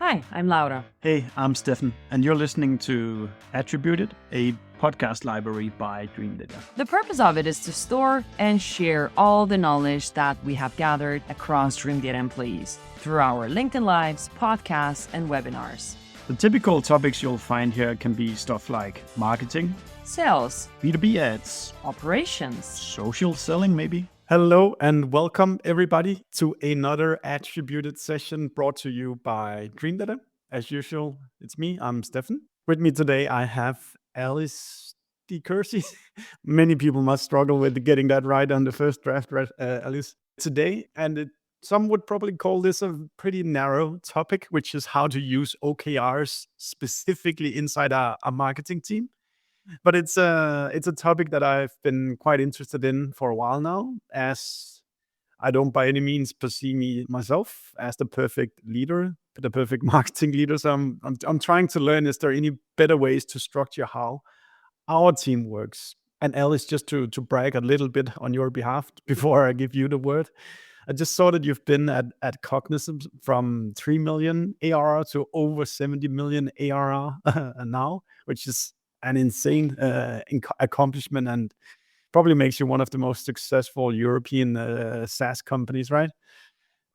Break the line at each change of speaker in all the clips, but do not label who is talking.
Hi, I'm Laura.
Hey, I'm Stefan, and you're listening to Attributed, a podcast library by Dreamdata.
The purpose of it is to store and share all the knowledge that we have gathered across Dreamdata employees through our LinkedIn Lives, podcasts, and webinars.
The typical topics you'll find here can be stuff like marketing,
Sales,
B2B ads,
operations,
social selling maybe. Hello and welcome everybody to another Attributed session brought to you by Dreamdata. As usual, it's me, I'm Stefan. With me today I have Alice de Courcy. Many people must struggle with getting that right on the first draft, Alice. Today, some would probably call this a pretty narrow topic, which is how to use OKRs specifically inside a marketing team. But it's a topic that I've been quite interested in for a while now, as I don't by any means perceive me myself as the perfect leader, the perfect marketing leader. So I'm trying to learn, is there any better ways to structure how our team works? And Alice, just to brag a little bit on your behalf before I give you the word, I just saw that you've been at Cognism from 3 million ARR to over 70 million ARR now, which is an insane accomplishment and probably makes you one of the most successful European SaaS companies, right?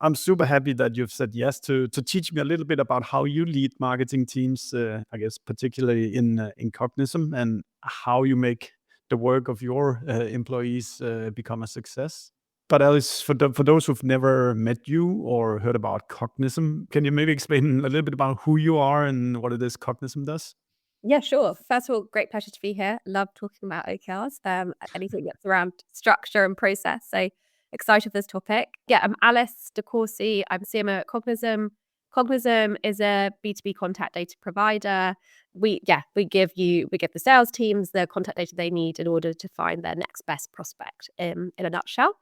I'm super happy that you've said yes to teach me a little bit about how you lead marketing teams, I guess particularly in Cognism, and how you make the work of your employees become a success. But Alice, for those who've never met you or heard about Cognism, can you maybe explain a little bit about who you are and what it is Cognism does?
Yeah, sure. First of all, great pleasure to be here. Love talking about OKRs, anything that's around structure and process. So excited for this topic. Yeah, I'm Alice de Courcy. I'm CMO at Cognism. Cognism is a B2B contact data provider. We give the sales teams the contact data they need in order to find their next best prospect in a nutshell.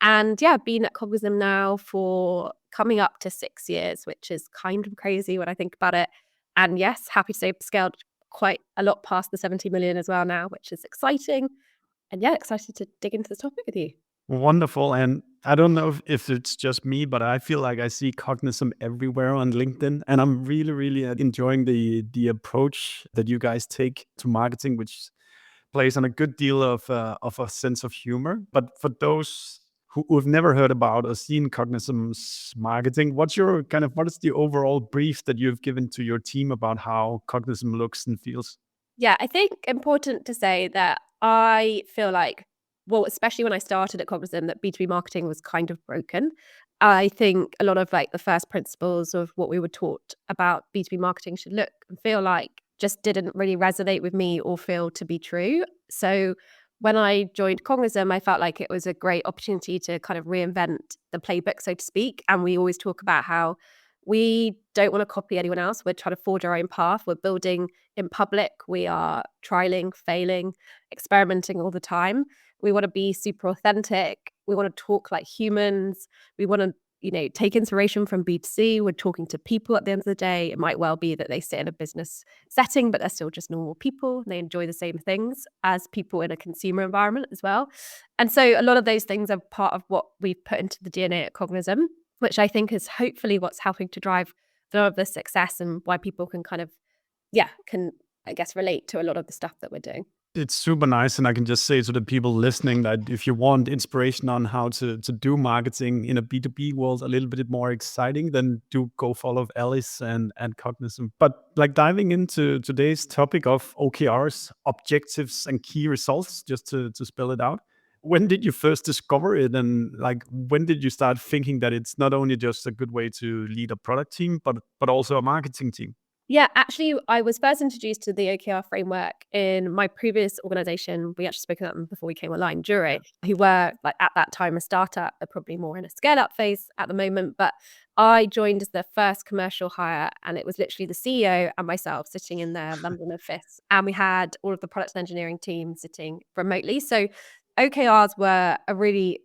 And yeah, I've been at Cognism now for coming up to 6 years, which is kind of crazy when I think about it. And yes, happy to say scaled quite a lot past the 70 million as well now, which is exciting. And yeah, excited to dig into this topic with you.
Wonderful. And I don't know if it's just me, but I feel like I see Cognism everywhere on LinkedIn. And I'm really, really enjoying the approach that you guys take to marketing, which plays on a good deal of a sense of humor. But for those who've never heard about or seen Cognism's marketing, what is the overall brief that you've given to your team about how Cognism looks and feels?
Yeah, I think important to say that I feel like, well, especially when I started at Cognism, that B2B marketing was kind of broken. I think a lot of like the first principles of what we were taught about B2B marketing should look and feel like just didn't really resonate with me or feel to be true. So when I joined Cognism, I felt like it was a great opportunity to kind of reinvent the playbook, so to speak. And we always talk about how we don't want to copy anyone else. We're trying to forge our own path. We're building in public. We are trialing, failing, experimenting all the time. We want to be super authentic. We want to talk like humans. We want to, take inspiration from B2C. We're talking to people at the end of the day. It might well be that they sit in a business setting, but they're still just normal people. They enjoy the same things as people in a consumer environment as well. And so a lot of those things are part of what we've put into the DNA at Cognism, which I think is hopefully what's helping to drive a lot of the success and why people can relate to a lot of the stuff that we're doing.
It's super nice. And I can just say to the people listening that if you want inspiration on how to do marketing in a B2B world a little bit more exciting, then do go follow Alice and Cognism. But like diving into today's topic of OKRs, objectives and key results, just to spell it out. When did you first discover it? And like, when did you start thinking that it's not only just a good way to lead a product team, but also a marketing team?
Yeah, actually, I was first introduced to the OKR framework in my previous organization. We actually spoke about them before we came online, Jure, who were like at that time a startup. They're probably more in a scale-up phase at the moment. But I joined as the first commercial hire, and it was literally the CEO and myself sitting in their London office. And we had all of the product and engineering team sitting remotely. So OKRs were a really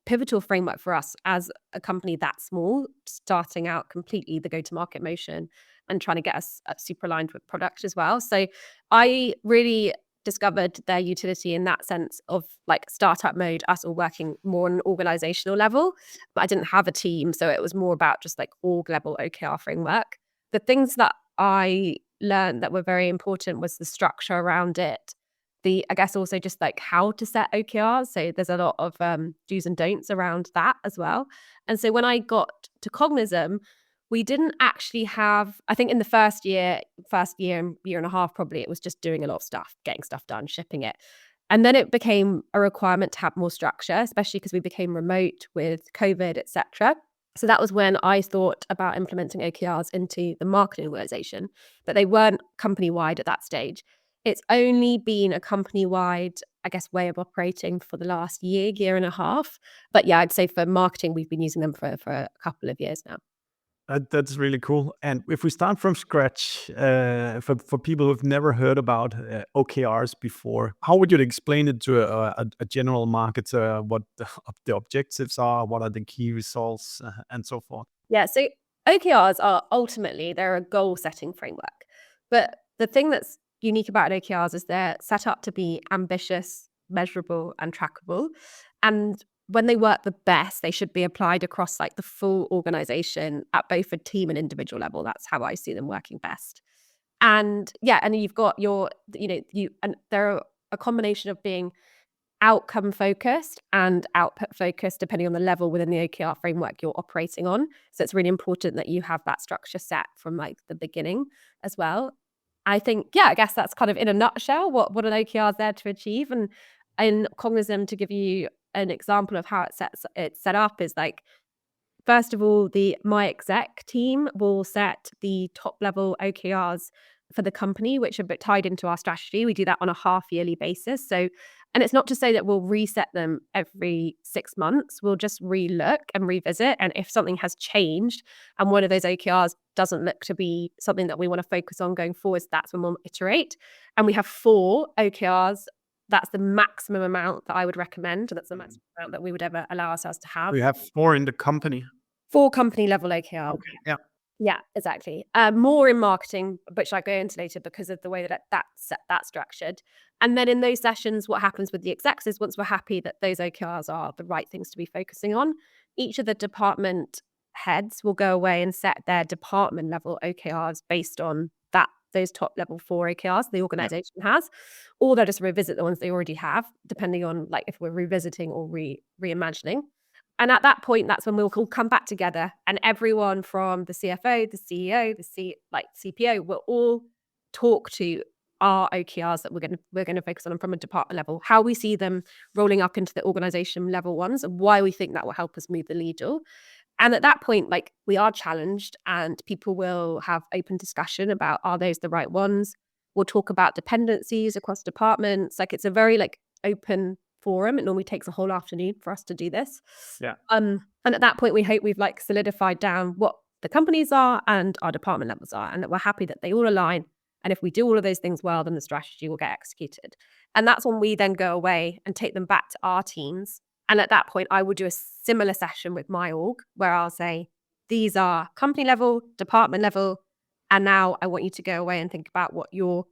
pivotal framework for us as a company that small, starting out completely the go-to-market motion and trying to get us super aligned with product as well. So I really discovered their utility in that sense of like startup mode, us all working more on an organizational level. But I didn't have a team, so it was more about just like org level OKR framework. the things that I learned that were very important was the structure around it. I guess also just like how to set OKRs. So there's a lot of do's and don'ts around that as well. And so when I got to Cognism, we didn't actually have, I think in the first year and year and a half, probably it was just doing a lot of stuff, getting stuff done, shipping it. And then it became a requirement to have more structure, especially because we became remote with COVID, etc. So that was when I thought about implementing OKRs into the marketing organization, but they weren't company-wide at that stage. It's only been a company-wide, I guess, way of operating for the last year and a half. But yeah, I'd say for marketing, we've been using them for a couple of years now.
That's really cool. And if we start from scratch, for people who've never heard about OKRs before, how would you explain it to a general marketer? What the objectives are, what are the key results, and so forth?
Yeah, so OKRs are ultimately, they're a goal-setting framework. But the thing that's unique about OKRs is they're set up to be ambitious, measurable, and trackable. And when they work the best, they should be applied across like the full organization at both a team and individual level. That's how I see them working best. And yeah, and you've got and they're a combination of being outcome focused and output focused, depending on the level within the OKR framework you're operating on. So it's really important that you have that structure set from like the beginning as well. I think, I guess that's kind of in a nutshell what an OKR is there to achieve. And in Cognism, to give you an example of how it's set up is like, first of all, my exec team will set the top level OKRs for the company, which are a bit tied into our strategy. We do that on a half-yearly basis. So, and it's not to say that we'll reset them every 6 months. We'll just relook and revisit. And if something has changed and one of those OKRs doesn't look to be something that we want to focus on going forwards, that's when we'll iterate. And we have 4 OKRs. That's the maximum amount that I would recommend. That's the maximum amount that we would ever allow ourselves to have.
We have 4 in the company.
4 company level OKRs.
Okay. Yeah.
Yeah, exactly. More in marketing, which I go into later because of the way that's structured. And then in those sessions, what happens with the execs is once we're happy that those OKRs are the right things to be focusing on, each of the department heads will go away and set their department level OKRs based on those top level 4 OKRs the organization has, or they'll just revisit the ones they already have, depending on like if we're revisiting or reimagining. And at that point, that's when we'll all come back together, and everyone from the CFO, the CEO, CPO will all talk to our OKRs that we're going to focus on from a department level, how we see them rolling up into the organization level ones, and why we think that will help us move the needle. And at that point, like, we are challenged, and people will have open discussion about, are those the right ones? We'll talk about dependencies across departments. Like, it's a very open forum. It normally takes a whole afternoon for us to do this.
Yeah.
And at that point, we hope we've solidified down what the companies are and our department levels are, and that we're happy that they all align. And if we do all of those things well, then the strategy will get executed. And that's when we then go away and take them back to our teams. And at that point, I will do a similar session with my org where I'll say, these are company level, department level, and now I want you to go away and think about what your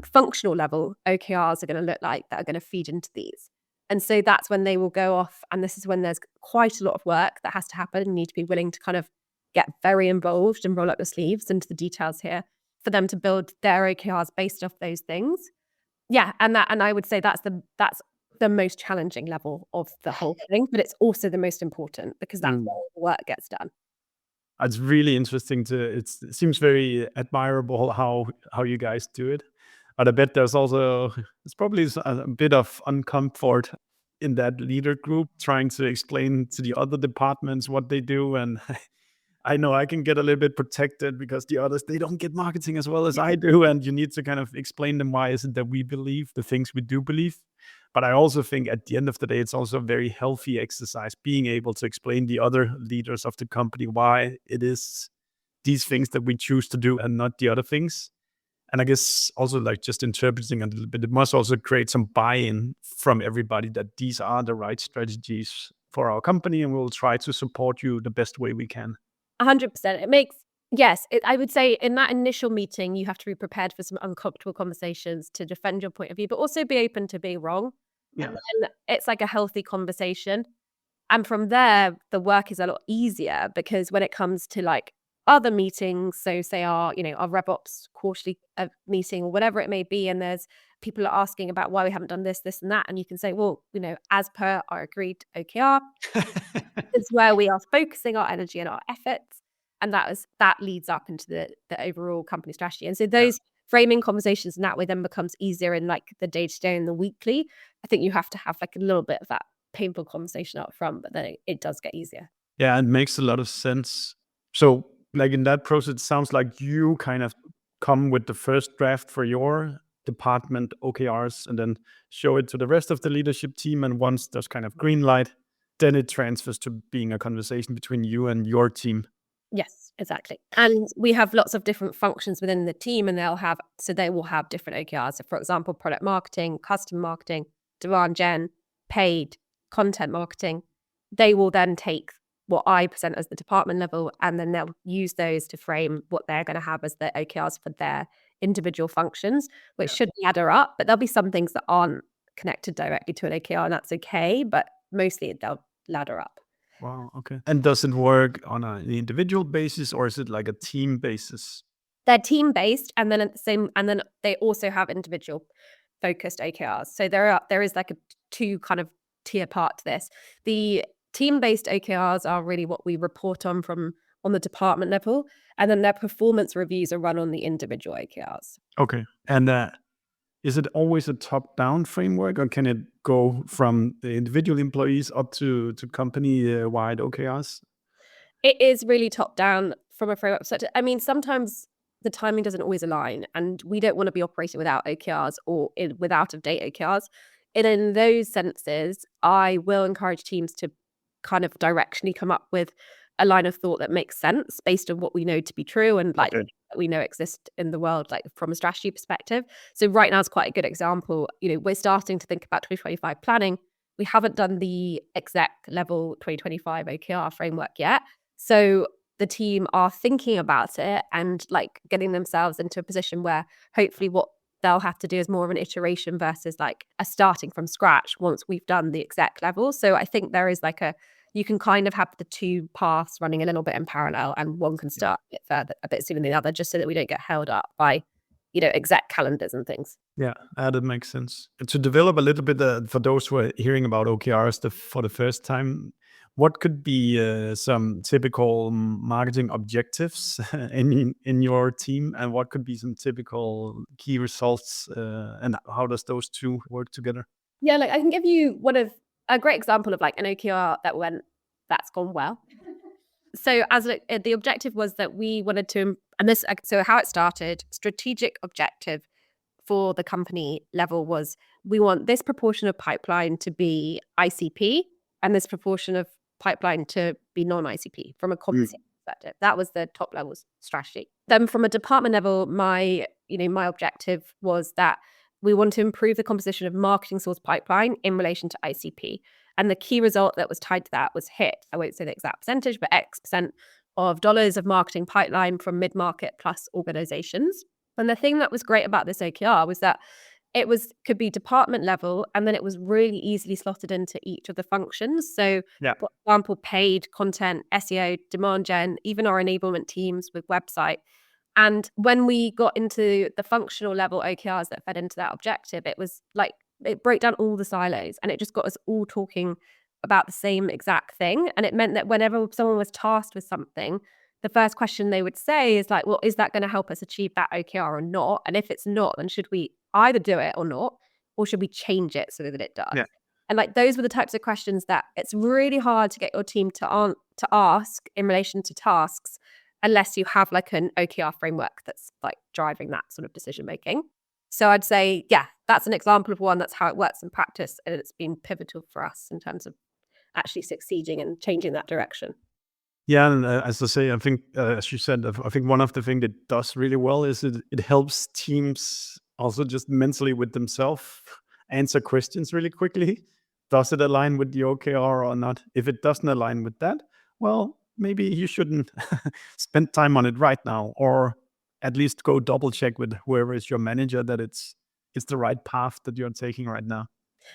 functional level OKRs are going to look like that are going to feed into these. And so that's when they will go off. And this is when there's quite a lot of work that has to happen. You need to be willing to kind of get very involved and roll up your sleeves into the details here for them to build their OKRs based off those things. Yeah, and I would say that's the most challenging level of the whole thing, but it's also the most important because that's where all the work gets done.
It's really interesting it seems very admirable how you guys do it. But I bet there's probably a bit of uncomfort in that leader group trying to explain to the other departments what they do. And I know I can get a little bit protected because the others, they don't get marketing as well as I do. And you need to kind of explain them why is it that we believe the things we do believe. But I also think at the end of the day, it's also a very healthy exercise being able to explain the other leaders of the company why it is these things that we choose to do and not the other things. And I guess also just interpreting a little bit, it must also create some buy-in from everybody that these are the right strategies for our company and we'll try to support you the best way we can.
100%. It makes, yes, I would say in that initial meeting, you have to be prepared for some uncomfortable conversations to defend your point of view, but also be open to being wrong.
Yeah.
And it's like a healthy conversation. And from there, the work is a lot easier because when it comes to other meetings, so say our RevOps quarterly meeting or whatever it may be, and there's people are asking about why we haven't done this, and that, and you can say, well, as per our agreed OKR, is where we are focusing our energy and our efforts, and that leads up into the overall company strategy. And so those framing conversations in that way then becomes easier in like the day-to-day and the weekly. I think you have to have like a little bit of that painful conversation up front, but then it does get easier.
Yeah, it makes a lot of sense. So like in that process, it sounds like you kind of come with the first draft for your department OKRs and then show it to the rest of the leadership team. And once there's kind of green light, then it transfers to being a conversation between you and your team.
Yes, exactly. And we have lots of different functions within the team, and they will have different OKRs. So for example, product marketing, custom marketing, demand gen, paid, content marketing. They will then take what I present as the department level, and then they'll use those to frame what they're going to have as their OKRs for their individual functions, which should ladder up. But there'll be some things that aren't connected directly to an OKR, and that's okay. But mostly they'll ladder up.
Wow. Okay. And does it work on an individual basis or is it like a team basis?
They're team based, and then they also have individual focused OKRs. So there is like a two kind of tier part to this. The team based OKRs are really what we report on the department level, and then their performance reviews are run on the individual OKRs.
Okay. And is it always a top-down framework, or can it go from the individual employees up to company-wide OKRs?
It is really top down from a framework perspective. I mean, sometimes the timing doesn't always align, and we don't want to be operating without OKRs or with out-of-date OKRs. And in those senses, I will encourage teams to kind of directionally come up with a line of thought that makes sense based on what we know to be true and like that we know exist in the world, like from a strategy perspective. So right now is quite a good example. We're starting to think about 2025 planning. We haven't done the exec level 2025 OKR framework yet. So the team are thinking about it and like getting themselves into a position where hopefully what they'll have to do is more of an iteration versus like a starting from scratch once we've done the exec level. So I think there is like you can kind of have the two paths running a little bit in parallel, and one can start a bit sooner than the other, just so that we don't get held up by, exec calendars and things.
Yeah, that makes sense. To develop a little bit for those who are hearing about OKRs for the first time, what could be some typical marketing objectives in your team, and what could be some typical key results, and how does those two work together?
Yeah, like I can give you a great example of like an OKR that's gone well. So the objective was that we wanted to, so how it started, strategic objective for the company level was we want this proportion of pipeline to be ICP and this proportion of pipeline to be non-ICP from a competency perspective. That was the top level strategy. Then from a department level, my objective was that we want to improve the composition of marketing source pipeline in relation to ICP. And the key result that was tied to that was hit, I won't say the exact percentage, but X% of dollars of marketing pipeline from mid-market plus organizations. And the thing that was great about this OKR was that could be department level, and then it was really easily slotted into each of the functions. So for example, paid, content, SEO, demand gen, even our enablement teams with website. And when we got into the functional level OKRs that fed into that objective, it was like, it broke down all the silos and it just got us all talking about the same exact thing. And it meant that whenever someone was tasked with something, the first question they would say is like, well, is that going to help us achieve that OKR or not? And if it's not, then should we either do it or not, or should we change it so that it does? Yeah. And like those were the types of questions that it's really hard to get your team to ask in relation to tasks unless you have like an OKR framework that's like driving that sort of decision making. So I'd say, yeah, that's an example of one. That's how it works in practice. And it's been pivotal for us in terms of actually succeeding and changing that direction.
Yeah, and as I say, I think, as you said, I think one of the things that does really well is it helps teams also just mentally with themselves answer questions really quickly. Does it align with the OKR or not? If it doesn't align with that, well, maybe you shouldn't spend time on it right now, or at least go double check with whoever is your manager that it's the right path that you're taking right now.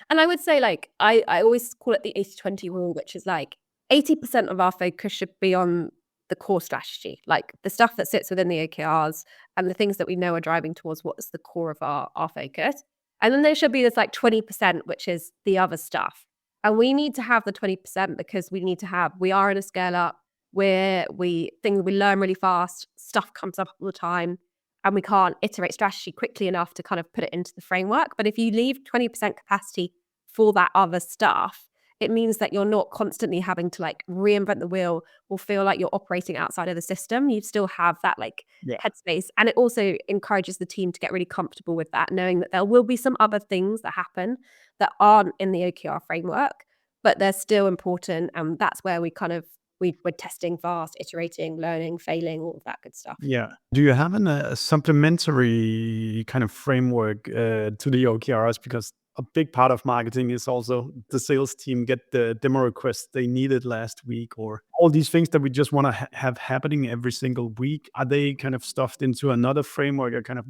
And I would say, like, I always call it the 80-20 rule, which is like 80% of our focus should be on the core strategy, like the stuff that sits within the OKRs and the things that we know are driving towards what's the core of our focus. And then there should be this like 20%, which is the other stuff. And we need to have the 20% because we are in a scale up where we learn really fast, stuff comes up all the time, and we can't iterate strategy quickly enough to kind of put it into the framework. But if you leave 20% capacity for that other stuff, it means that you're not constantly having to like reinvent the wheel or feel like you're operating outside of the system. You still have that like headspace. And it also encourages the team to get really comfortable with that, knowing that there will be some other things that happen that aren't in the OKR framework, but they're still important. And that's where we're testing fast, iterating, learning, failing, all of that good stuff.
Yeah. Do you have a supplementary kind of framework to the OKRs? Because a big part of marketing is also the sales team get the demo requests they needed last week, or all these things that we just want to have happening every single week. Are they kind of stuffed into another framework, or kind of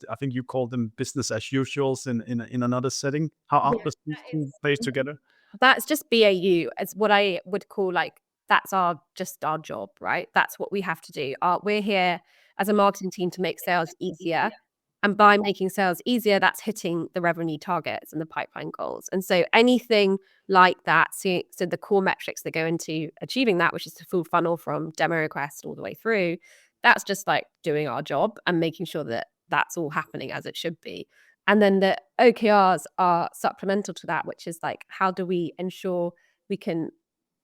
I think you call them business as usuals in another setting? How does these two play together?
That's just BAU. It's what I would call like, that's just our job, right? That's what we have to do. We're here as a marketing team to make sales easier. And by making sales easier, that's hitting the revenue targets and the pipeline goals. And so anything like that, so the core metrics that go into achieving that, which is the full funnel from demo request all the way through, that's just like doing our job and making sure that that's all happening as it should be. And then the OKRs are supplemental to that, which is like, how do we ensure we can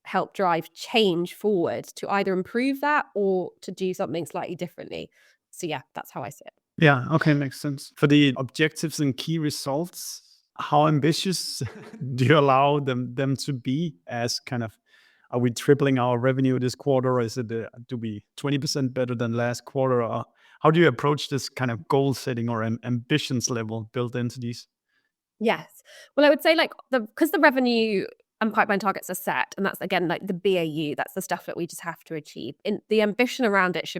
help drive change forward to either improve that or to do something slightly differently? So yeah, that's how I see it.
Yeah, okay, makes sense. For the objectives and key results, how ambitious do you allow them to be? As kind of, are we tripling our revenue this quarter, or is it do we 20% better than last quarter? Or how do you approach this kind of goal setting or ambitions level built into these?
Yes. Well, I would say like because the revenue and pipeline targets are set, and that's again like the BAU, that's the stuff that we just have to achieve. And the ambition around it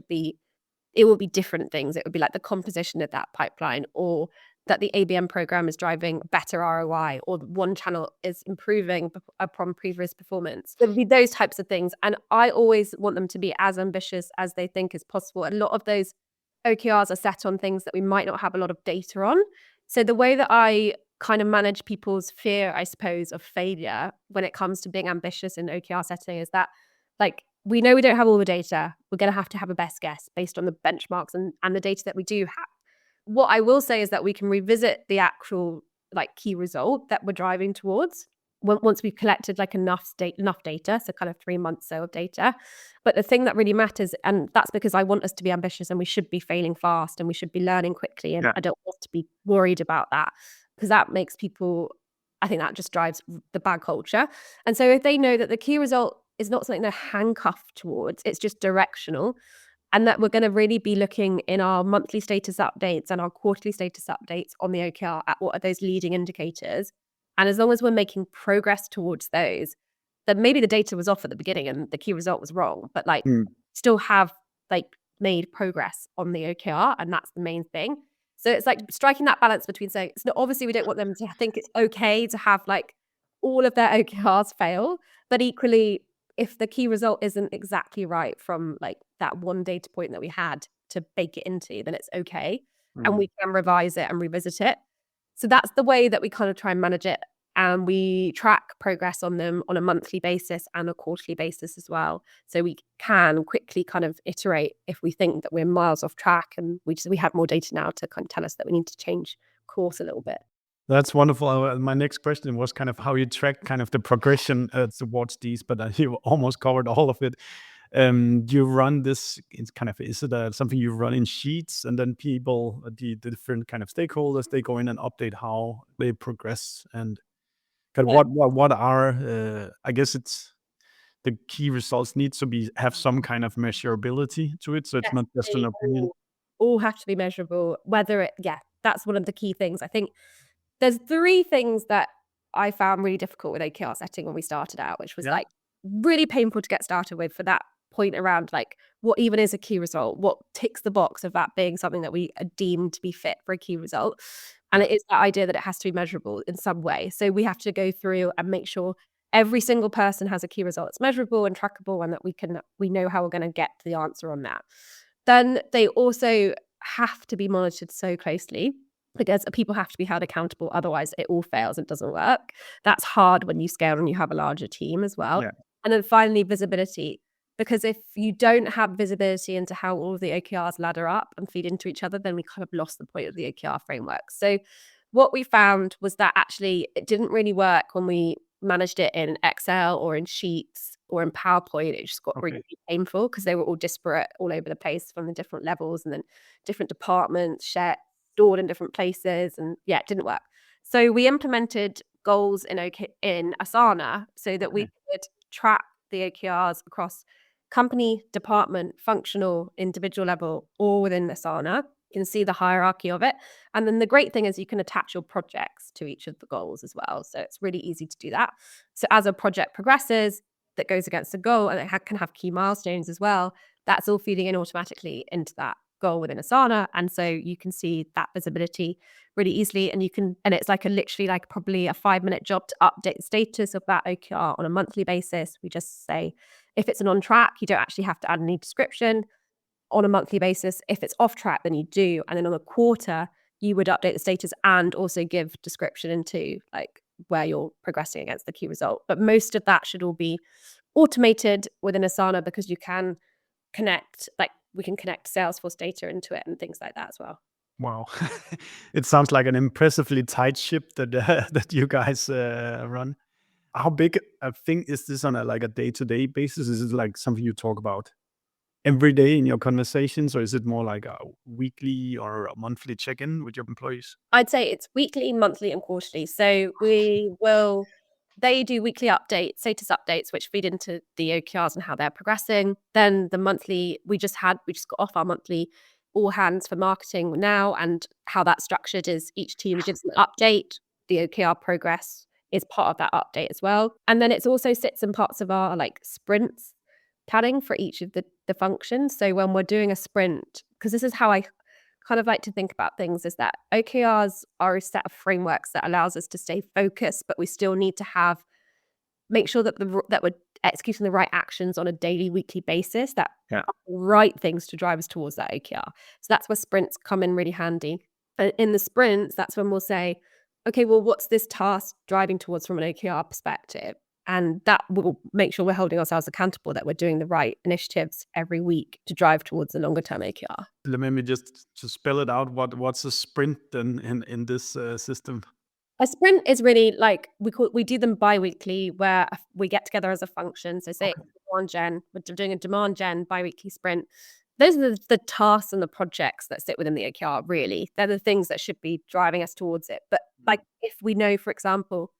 will be different things. It would be like the composition of that pipeline, or that the ABM program is driving better ROI, or one channel is improving upon previous performance. There would be those types of things. And I always want them to be as ambitious as they think is possible. A lot of those OKRs are set on things that we might not have a lot of data on. So the way that I kind of manage people's fear, I suppose, of failure when it comes to being ambitious in OKR setting is that, like, we know we don't have all the data. We're going to have a best guess based on the benchmarks and the data that we do have. What I will say is that we can revisit the actual like key result that we're driving towards once we've collected like enough data, so kind of 3 months so of data. But the thing that really matters, and that's because I want us to be ambitious and we should be failing fast and we should be learning quickly, and I don't want to be worried about that, because that makes people, I think that just drives the bad culture. And so if they know that the key result is not something they're handcuffed towards, it's just directional, and that we're going to really be looking in our monthly status updates and our quarterly status updates on the OKR at what are those leading indicators. And as long as we're making progress towards those, then maybe the data was off at the beginning and the key result was wrong, but like still have like made progress on the OKR, and that's the main thing. So it's like striking that balance between saying, it's not, obviously we don't want them to think it's okay to have like all of their OKRs fail, but equally, if the key result isn't exactly right from like that one data point that we had to bake it into, then it's okay. And we can revise it and revisit it. So that's the way that we kind of try and manage it. And we track progress on them on a monthly basis and a quarterly basis as well. So we can quickly kind of iterate if we think that we're miles off track, and we have more data now to kind of tell us that we need to change course a little bit.
That's wonderful. My next question was kind of how you track kind of the progression towards these, but you almost covered all of it. You run this, it's kind of, is it something you run in sheets, and then people, the different kind of stakeholders, they go in and update how they progress, and kind of what are, I guess it's the key results need to have some kind of measurability to it. So it's not just an opinion.
All have to be measurable, that's one of the key things. I think there's 3 things that I found really difficult with OKR setting when we started out, which was like really painful to get started with, for that point around like what even is a key result, what ticks the box of that being something that we are deemed to be fit for a key result. And it is that idea that it has to be measurable in some way. So we have to go through and make sure every single person has a key result that's measurable and trackable, and that we know how we're going to get the answer on that. Then they also have to be monitored so closely, because people have to be held accountable. Otherwise, it all fails and doesn't work. That's hard when you scale and you have a larger team as well.
Yeah.
And then finally, visibility. Because if you don't have visibility into how all of the OKRs ladder up and feed into each other, then we kind of lost the point of the OKR framework. So what we found was that actually it didn't really work when we managed it in Excel or in Sheets or in PowerPoint. It just got really painful because they were all disparate all over the place from the different levels, and then different departments stored in different places. And yeah, it didn't work. So we implemented goals in Asana so that we could track the OKRs across company, department, functional, individual level, all within Asana. You can see the hierarchy of it. And then the great thing is you can attach your projects to each of the goals as well. So it's really easy to do that. So as a project progresses that goes against a goal, and it can have key milestones as well, that's all feeding in automatically into that goal within Asana. And so you can see that visibility really easily. And it's like probably a 5-minute job to update the status of that OKR on a monthly basis. We just say, if it's an on track, you don't actually have to add any description on a monthly basis. If it's off track, then you do. And then on a quarter, you would update the status and also give description into like where you're progressing against the key result. But most of that should all be automated within Asana, because you can connect, like we can connect Salesforce data into it and things like that as well.
Wow. It sounds like an impressively tight ship that that you guys run. How big a thing is this on a day-to-day basis? Is it like something you talk about every day in your conversations, or is it more like a weekly or a monthly check-in with your employees?
I'd say it's weekly, monthly, and quarterly. So they do weekly updates, status updates, which feed into the OKRs and how they're progressing. Then the monthly, we just got off our monthly all hands for marketing now, and how that's structured is each team gives an update. The OKR progress is part of that update as well. And then it also sits in parts of our like sprints planning for each of the functions. So when we're doing a sprint, because this is how I kind of like to think about things, is that OKRs are a set of frameworks that allows us to stay focused, but we still need to make sure that we're executing the right actions on a daily, weekly basis, that are the right things to drive us towards that OKR. So that's where sprints come in really handy. And in the sprints, that's when we'll say, okay, well, what's this task driving towards from an OKR perspective? And that will make sure we're holding ourselves accountable, that we're doing the right initiatives every week to drive towards the longer term OKR.
Let me just to spell it out. What's a sprint then in this system?
A sprint is really like we do them bi-weekly, where we get together as a function. So say demand gen, we're doing a demand gen bi-weekly sprint. Those are the tasks and the projects that sit within the OKR, really. They're the things that should be driving us towards it. But like if we know, for example,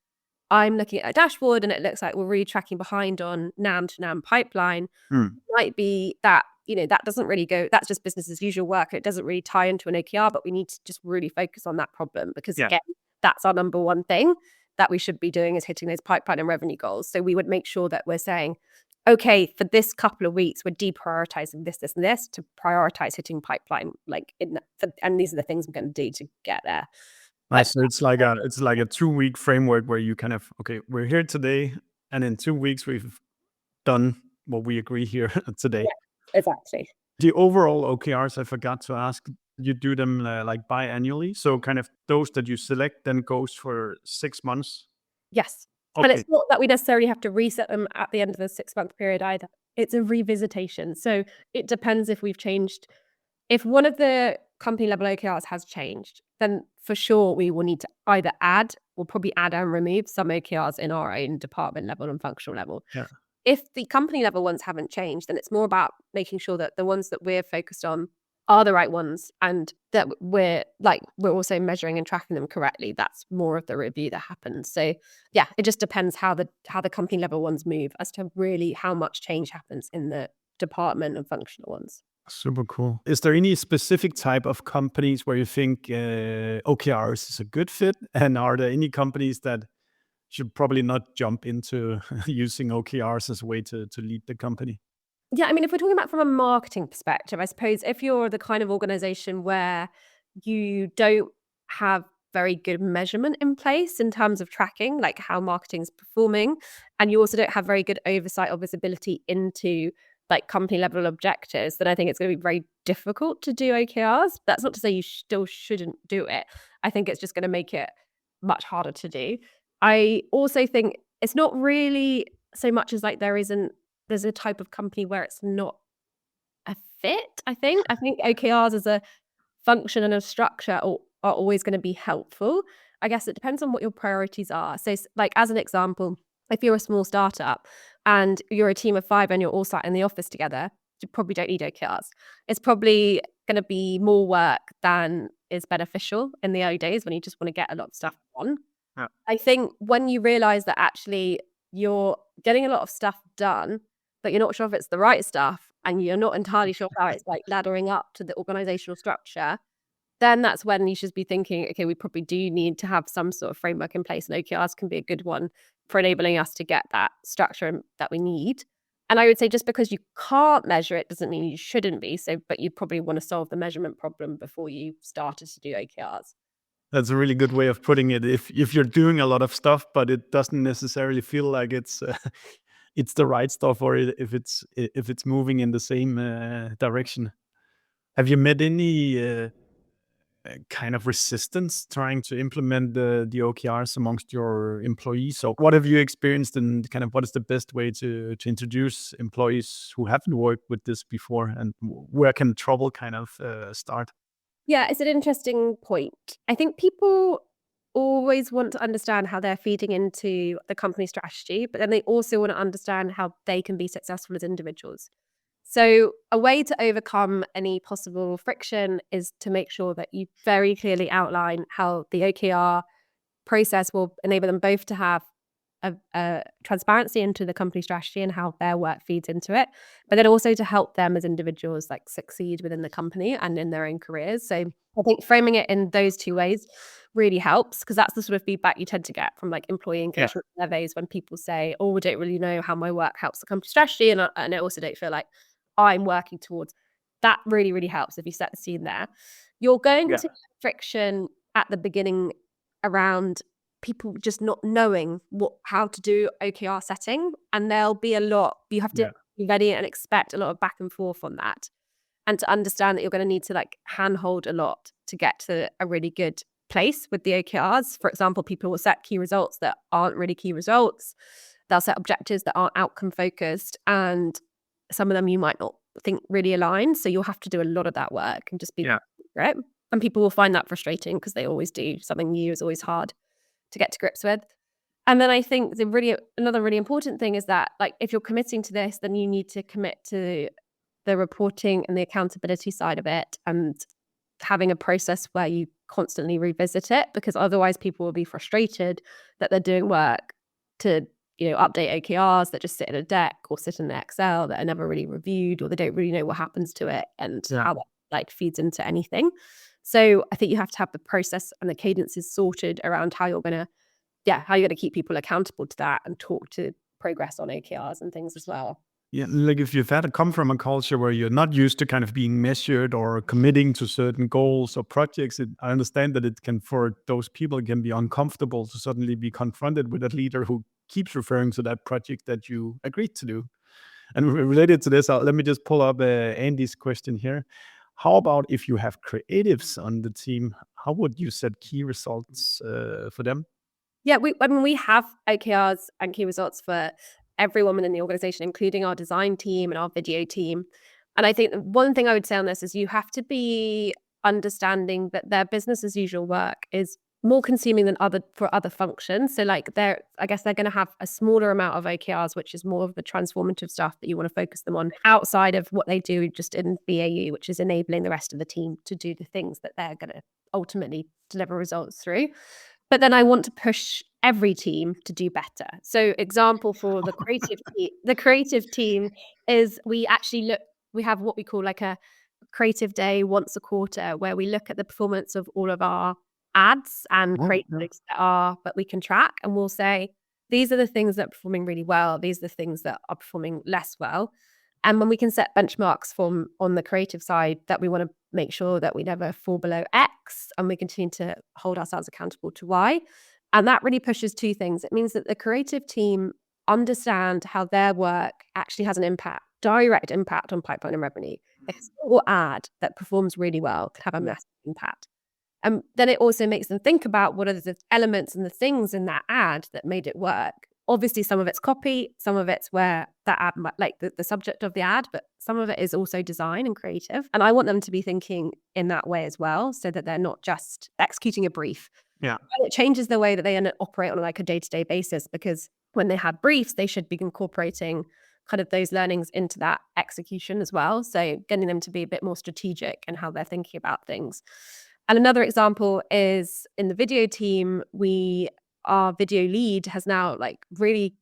I'm looking at a dashboard and it looks like we're really tracking behind on NAM to NAM pipeline, it might be that, that doesn't really go, that's just business as usual work. It doesn't really tie into an OKR, but we need to just really focus on that problem, because again, that's our number one thing that we should be doing, is hitting those pipeline and revenue goals. So we would make sure that we're saying, okay, for this couple of weeks, we're deprioritizing this, and this to prioritize hitting pipeline, and these are the things we're going to do to get there.
Nice. So it's like a 2-week framework where you kind of, okay, we're here today, and in 2 weeks we've done what we agree here today.
Yeah, exactly.
The overall OKRs, I forgot to ask, you do them like biannually. So kind of those that you select then goes for 6 months.
Yes.
Okay.
And it's not that we necessarily have to reset them at the end of the 6-month period either. It's a revisitation. So it depends if we've changed. If one of the company level OKRs has changed, then for sure we will need to either we'll probably add and remove some OKRs in our own department level and functional level.
Yeah.
If the company level ones haven't changed, then it's more about making sure that the ones that we're focused on are the right ones, and that we're also measuring and tracking them correctly. That's more of the review that happens. So yeah, it just depends how the company level ones move as to really how much change happens in the department and functional ones.
Super cool. Is there any specific type of companies where you think OKRs is a good fit? And are there any companies that should probably not jump into using OKRs as a way to lead the company?
Yeah, I mean, if we're talking about from a marketing perspective, I suppose if you're the kind of organization where you don't have very good measurement in place in terms of tracking, like how marketing's performing. And you also don't have very good oversight or visibility into like company level objectives, then I think it's going to be very difficult to do OKRs. That's not to say you still shouldn't do it. I think it's just going to make it much harder to do. I also think it's not really so much as like there's a type of company where it's not a fit. I think OKRs as a function and a structure are always going to be helpful. I guess it depends on what your priorities are. So like as an example, if you're a small startup and you're a team of 5 and you're all sat in the office together, you probably don't need OKRs. It's probably going to be more work than is beneficial in the early days when you just want to get a lot of stuff done.
Yeah.
I think when you realize that actually you're getting a lot of stuff done, but you're not sure if it's the right stuff and you're not entirely sure how it's like laddering up to the organizational structure, then that's when you should be thinking, okay, we probably do need to have some sort of framework in place, and OKRs can be a good one for enabling us to get that structure that we need. And I would say just because you can't measure it doesn't mean you shouldn't be. So, but you probably want to solve the measurement problem before you started to do OKRs.
That's a really good way of putting it. If you're doing a lot of stuff, but it doesn't necessarily feel like it's it's the right stuff, or if it's moving in the same direction. Have you met any kind of resistance trying to implement the OKRs amongst your employees? So what have you experienced, and kind of what is the best way to introduce employees who haven't worked with this before, and where can trouble kind of start?
Yeah, it's an interesting point. I think people always want to understand how they're feeding into the company strategy, but then they also want to understand how they can be successful as individuals. So a way to overcome any possible friction is to make sure that you very clearly outline how the OKR process will enable them both to have a transparency into the company strategy and how their work feeds into it, but then also to help them as individuals like succeed within the company and in their own careers. So I think framing it in those two ways really helps, because that's the sort of feedback you tend to get from like employee engagement surveys when people say, oh, we don't really know how my work helps the company strategy, and I also don't feel like I'm working towards that. Really, really helps if you set the scene there. You're going to get friction at the beginning around people just not knowing how to do OKR setting, and there'll be a lot. You have to be ready and expect a lot of back and forth on that, and to understand that you're going to need to like handhold a lot to get to a really good place with the OKRs. For example, people will set key results that aren't really key results. They'll set objectives that aren't outcome focused, and some of them you might not think really align. So you'll have to do a lot of that work and just be right. And people will find that frustrating because they always do. Something new is always hard to get to grips with. And then I think another really important thing is that like if you're committing to this, then you need to commit to the reporting and the accountability side of it, and having a process where you constantly revisit it, because otherwise people will be frustrated that they're doing work to update OKRs that just sit in a deck or sit in an Excel that are never really reviewed, or they don't really know what happens to it and how that like feeds into anything. So I think you have to have the process and the cadences sorted around how you're going to keep people accountable to that and talk to progress on OKRs and things as well.
Yeah, like if you've had to come from a culture where you're not used to kind of being measured or committing to certain goals or projects, I understand that it can, for those people, it can be uncomfortable to suddenly be confronted with a leader who keeps referring to that project that you agreed to do. And related to this, let me just pull up Andy's question here. How about if you have creatives on the team? How would you set key results for them?
Yeah, we have OKRs and key results for everyone within the organization, including our design team and our video team. And I think one thing I would say on this is you have to be understanding that their business as usual work is more consuming than for other functions. So like they're going to have a smaller amount of OKRs, which is more of the transformative stuff that you want to focus them on outside of what they do just in BAU, which is enabling the rest of the team to do the things that they're going to ultimately deliver results through. But then I want to push every team to do better. So example for the creative team is we have what we call like a creative day once a quarter, where we look at the performance of all of our ads and create things that we can track, and we'll say these are the things that are performing really well, these are the things that are performing less well, And when we can set benchmarks from on the creative side that we want to make sure that we never fall below X and we continue to hold ourselves accountable to Y. And that really pushes two things. It means that the creative team understand how their work actually has an impact, direct impact on pipeline and revenue. A single ad that performs really well can have a massive impact. And then it also makes them think about what are the elements and the things in that ad that made it work. Obviously, some of it's copy, some of it's where that ad, like the subject of the ad, but some of it is also design and creative. And I want them to be thinking in that way as well, so that they're not just executing a brief.
Yeah.
And it changes the way that they operate on like a day-to-day basis, because when they have briefs, they should be incorporating kind of those learnings into that execution as well. So getting them to be a bit more strategic in how they're thinking about things. And another example is in the video team, our video lead has now like really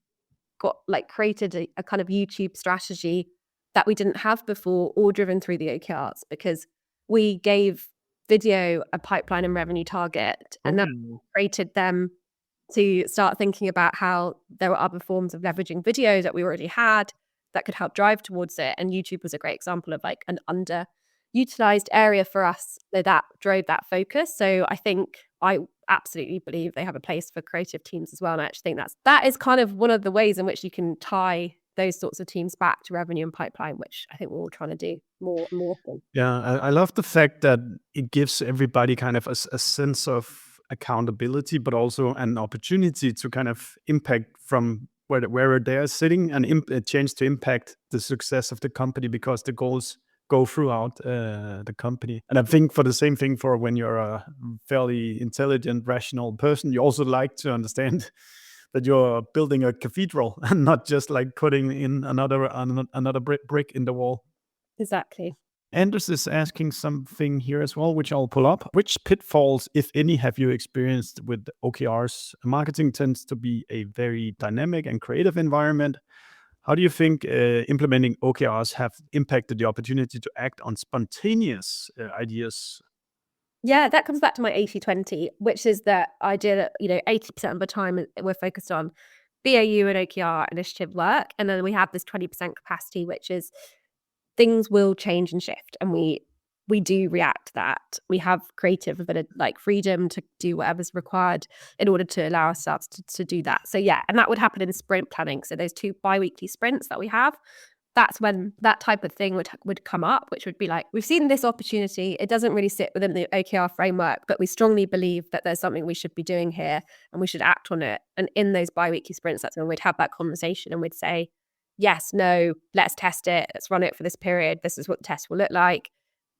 got like created a kind of YouTube strategy that we didn't have before, all driven through the OKRs, because we gave video a pipeline and revenue target and that created them to start thinking about how there were other forms of leveraging video that we already had that could help drive towards it. And YouTube was a great example of like an underutilized area for us that drove that focus. So I absolutely believe they have a place for creative teams as well. And I actually think that is kind of one of the ways in which you can tie those sorts of teams back to revenue and pipeline, which I think we're all trying to do more and more often.
Yeah, I love the fact that it gives everybody kind of a sense of accountability, but also an opportunity to kind of impact from where they are sitting and a chance to impact the success of the company, because the goals go throughout the company. And I think for the same thing, for when you're a fairly intelligent, rational person, you also like to understand that you're building a cathedral and not just like putting in another brick in the wall.
Exactly.
Anders is asking something here as well, which I'll pull up. Which pitfalls, if any, have you experienced with OKRs? Marketing tends to be a very dynamic and creative environment. How do you think implementing OKRs have impacted the opportunity to act on spontaneous ideas?
Yeah, that comes back to my 80-20, which is that I did, 80% of the time we're focused on BAU and OKR initiative work. And then we have this 20% capacity, which is things will change and shift. And we do react to that. We have creative, a bit of like freedom to do whatever's required in order to allow ourselves to do that. So yeah, and that would happen in sprint planning. So those 2 bi-weekly sprints that we have, that's when that type of thing would come up, which would be like, we've seen this opportunity. It doesn't really sit within the OKR framework, but we strongly believe that there's something we should be doing here and we should act on it. And in those bi-weekly sprints, that's when we'd have that conversation and we'd say, yes, no, let's test it. Let's run it for this period. This is what the test will look like.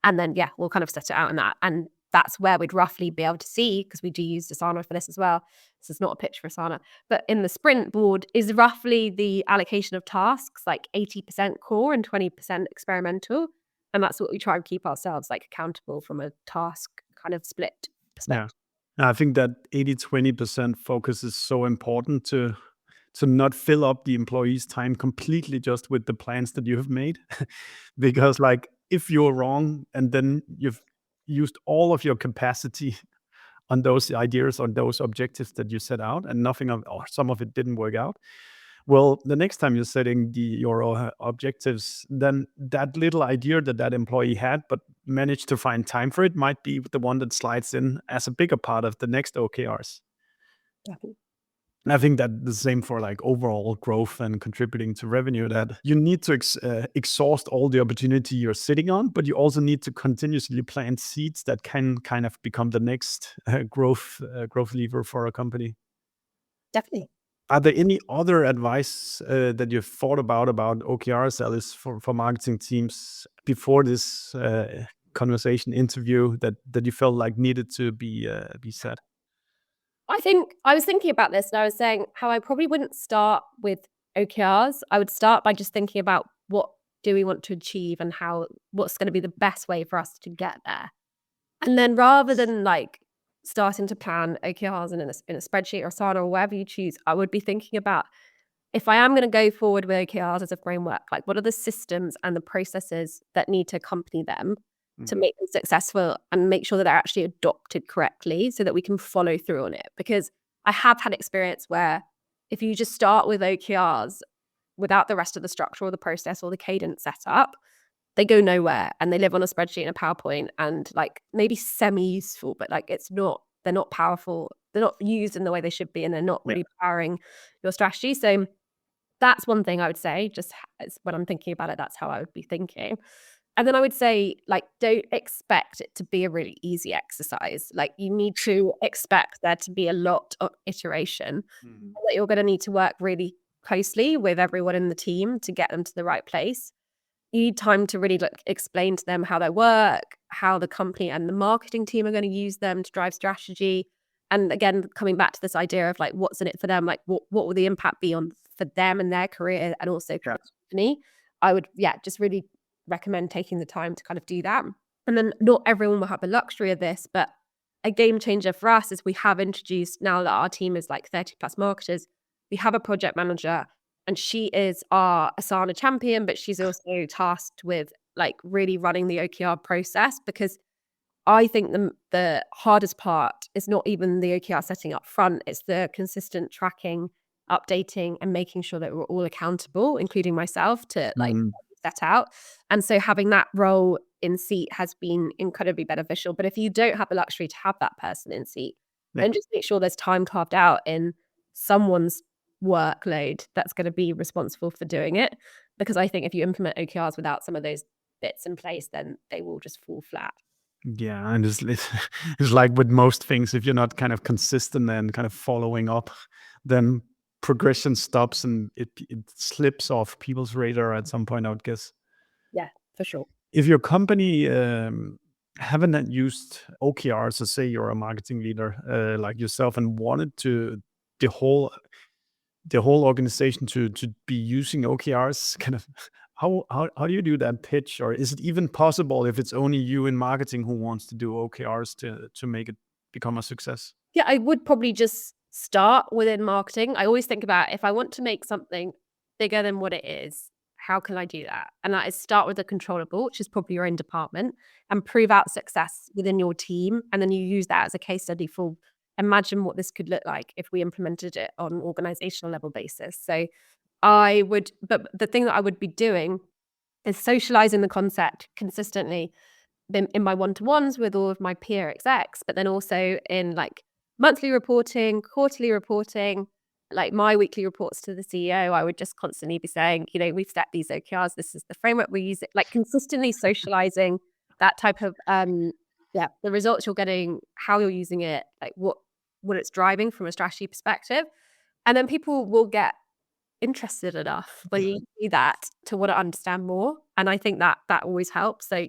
And then, yeah, we'll kind of set it out in that. And that's where we'd roughly be able to see, because we do use Asana for this as well. This is not a pitch for Asana, but in the sprint board is roughly the allocation of tasks, like 80% core and 20% experimental. And that's what we try and keep ourselves like accountable from a task kind of split perspective.
Yeah, I think that 80-20% focus is so important to not fill up the employees' time completely just with the plans that you have made. Because like if you're wrong and then you've used all of your capacity on those ideas, on those objectives that you set out, and some of it didn't work out, well, the next time you're setting your objectives, then that little idea that employee had but managed to find time for it might be the one that slides in as a bigger part of the next OKRs.
Definitely.
And I think that the same for like overall growth and contributing to revenue, that you need to exhaust all the opportunity you're sitting on, but you also need to continuously plant seeds that can kind of become the next growth lever for a company.
Definitely.
Are there any other advice that you've thought about OKRs, Alice, for marketing teams before this conversation interview that you felt like needed to be said?
I think I was thinking about this and I was saying how I probably wouldn't start with OKRs. I would start by just thinking about what do we want to achieve and what's going to be the best way for us to get there. And then rather than like starting to plan OKRs in a spreadsheet or Asana or wherever you choose, I would be thinking about, if I am going to go forward with OKRs as a framework, like what are the systems and the processes that need to accompany them to make them successful and make sure that they're actually adopted correctly so that we can follow through on it. Because I have had experience where if you just start with OKRs, without the rest of the structure or the process or the cadence set up, they go nowhere and they live on a spreadsheet and a PowerPoint and like maybe semi-useful, but like they're not powerful. They're not used in the way they should be, and they're not really powering your strategy. So that's one thing I would say, just when I'm thinking about it, that's how I would be thinking. And then I would say, like, don't expect it to be a really easy exercise. Like, you need to expect there to be a lot of iteration, that you're going to need to work really closely with everyone in the team to get them to the right place. You need time to really explain to them how they work, how the company and the marketing team are going to use them to drive strategy. And again, coming back to this idea of like, what's in it for them? Like, what will the impact be on for them and their career, and also for the company? I would, just really recommend taking the time to kind of do that. And then not everyone will have the luxury of this, but a game changer for us is we have introduced, now that our team is like 30 plus marketers, we have a project manager, and she is our Asana champion, but she's also tasked with like really running the OKR process, because I think the hardest part is not even the OKR setting up front, it's the consistent tracking, updating, and making sure that we're all accountable, including myself, to like set out. And so having that role in seat has been incredibly beneficial. But if you don't have the luxury to have that person in seat, then just make sure there's time carved out in someone's workload that's going to be responsible for doing it. Because I think if you implement OKRs without some of those bits in place, then they will just fall flat.
Yeah, and it's like with most things, if you're not kind of consistent and kind of following up, then progression stops and it slips off people's radar at some point, I would guess.
Yeah, for sure.
If your company haven't used OKRs, so say you're a marketing leader like yourself and wanted to the whole organization to be using OKRs, kind of how do you do that pitch? Or is it even possible if it's only you in marketing who wants to do OKRs to make it become a success?
Yeah, I would probably just start within marketing. I always think about, if I want to make something bigger than what it is, how can I do that? And that is start with the controllable, which is probably your own department, and prove out success within your team. And then you use that as a case study for, imagine what this could look like if we implemented it on an organizational level basis. So but the thing that I would be doing is socializing the concept consistently in my one-to-ones with all of my peer execs, but then also in like monthly reporting, quarterly reporting, like my weekly reports to the CEO. I would just constantly be saying, we've set these OKRs, this is the framework we use, it, like consistently socializing that type of the results you're getting, how you're using it, like what it's driving from a strategy perspective. And then people will get interested enough when you see that to want to understand more. And I think that always helps. So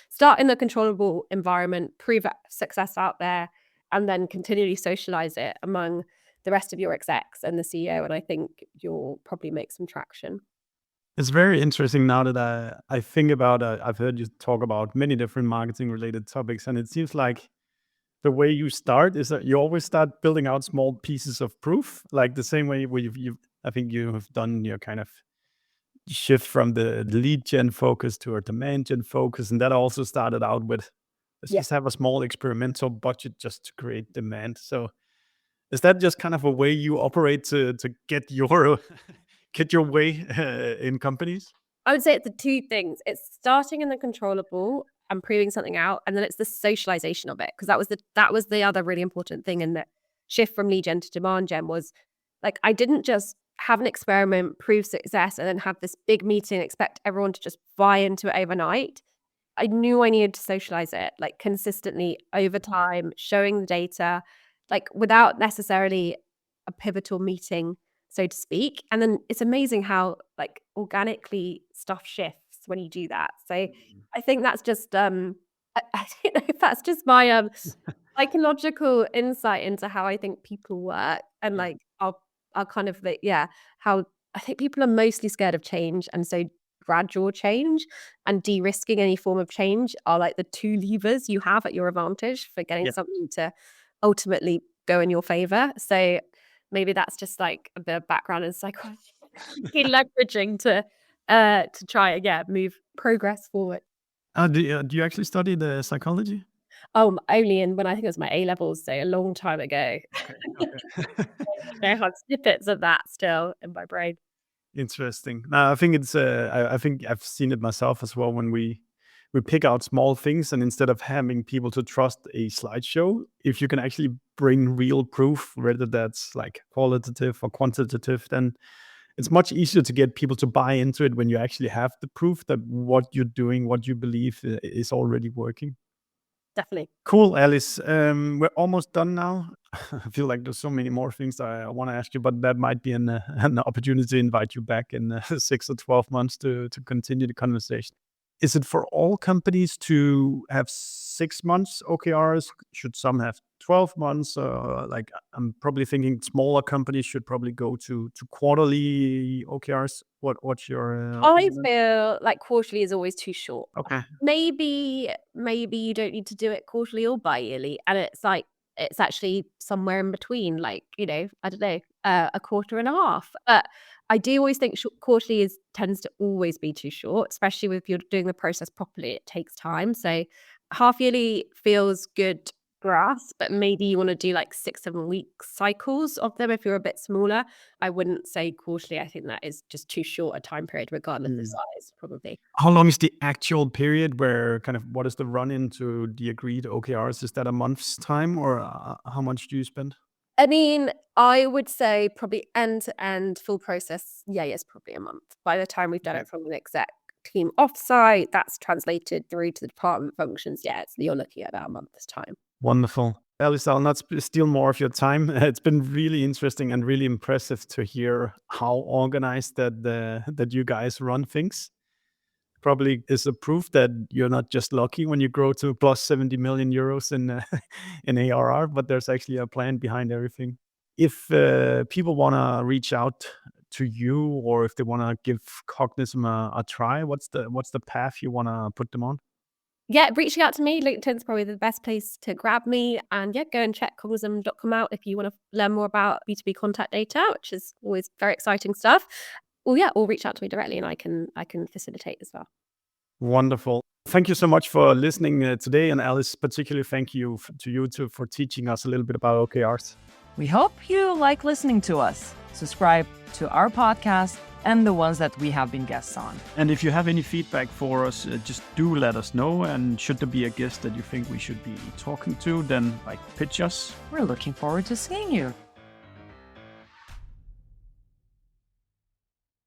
start in the controllable environment, prove success out there, and then continually socialize it among the rest of your execs and the CEO. And I think you'll probably make some traction.
It's very interesting now that I think about, I've heard you talk about many different marketing related topics, and it seems like the way you start is that you always start building out small pieces of proof, like the same way where I think you have done your kind of shift from the lead gen focus to a demand gen focus. And that also started out with, let's just have a small experimental budget just to create demand. So is that just kind of a way you operate to get your get your way in companies?
I would say it's the two things. It's starting in the controllable and proving something out, and then it's the socialization of it, because that was the other really important thing in the shift from lead gen to demand gen. Was like, I didn't just have an experiment, prove success, and then have this big meeting, expect everyone to just buy into it overnight. I knew I needed to socialize it like consistently over time, showing the data, like without necessarily a pivotal meeting, so to speak. And then it's amazing how like organically stuff shifts when you do that. So I think that's just I don't know if that's just my psychological insight into how I think people work, and like our kind of how I think people are mostly scared of change, and so gradual change and de-risking any form of change are like the two levers you have at your advantage for getting something to ultimately go in your favor. So maybe that's just like a bit of background in psychology, leveraging to try move progress forward.
Do you actually study the psychology?
Only when I think it was my A-levels, so a long time ago.
Okay.
I have snippets of that still in my brain.
Interesting. Now, I think it's. I think I've seen it myself as well. When we pick out small things, and instead of having people to trust a slideshow, if you can actually bring real proof, whether that's like qualitative or quantitative, then it's much easier to get people to buy into it when you actually have the proof that what you're doing, what you believe is already working.
Definitely.
Cool, Alice. We're almost done now. I feel like there's so many more things I want to ask you, but that might be an opportunity to invite you back in 6 or 12 months to continue the conversation. Is it for all companies to have 6 months OKRs? Should some have 12 months? Like, I'm probably thinking smaller companies should probably go to quarterly OKRs. What's your
I
opinion?
feel like quarterly is always too short.
Okay.
Maybe you don't need to do it quarterly or bi-yearly, and it's like it's actually somewhere in between, like, I don't know, a quarter and a half. But I do always think quarterly tends to always be too short, especially if you're doing the process properly. It takes time. So half yearly feels good for us, but maybe you want to do like 6-7 week cycles of them if you're a bit smaller. I wouldn't say quarterly. I think that is just too short a time period, regardless of size, probably.
How long is the actual period where kind of what is the run into the agreed OKRs? Is that a month's time, or how much do you spend?
I mean, I would say probably end to end full process. Yeah, it's probably a month. By the time we've done it from an exec team offsite, that's translated through to the department functions. Yeah, you're looking at about a month's time.
Wonderful. Alice, I'll not steal more of your time. It's been really interesting and really impressive to hear how organized that you guys run things. Probably is a proof that you're not just lucky when you grow to plus 70 million euros in ARR, but there's actually a plan behind everything. If people want to reach out to you, or if they want to give Cognism a try, what's the path you want to put them on?
Yeah, reaching out to me, LinkedIn's probably the best place to grab me. And yeah, go and check cognism.com out if you want to learn more about B2B contact data, which is always very exciting stuff. Well, yeah, or reach out to me directly and I can facilitate as well.
Wonderful. Thank you so much for listening today. And Alice, particularly thank you to you too for teaching us a little bit about OKRs.
We hope you like listening to us. Subscribe to our podcast and the ones that we have been guests on.
And if you have any feedback for us, just do let us know. And should there be a guest that you think we should be talking to, then pitch us.
We're looking forward to seeing you.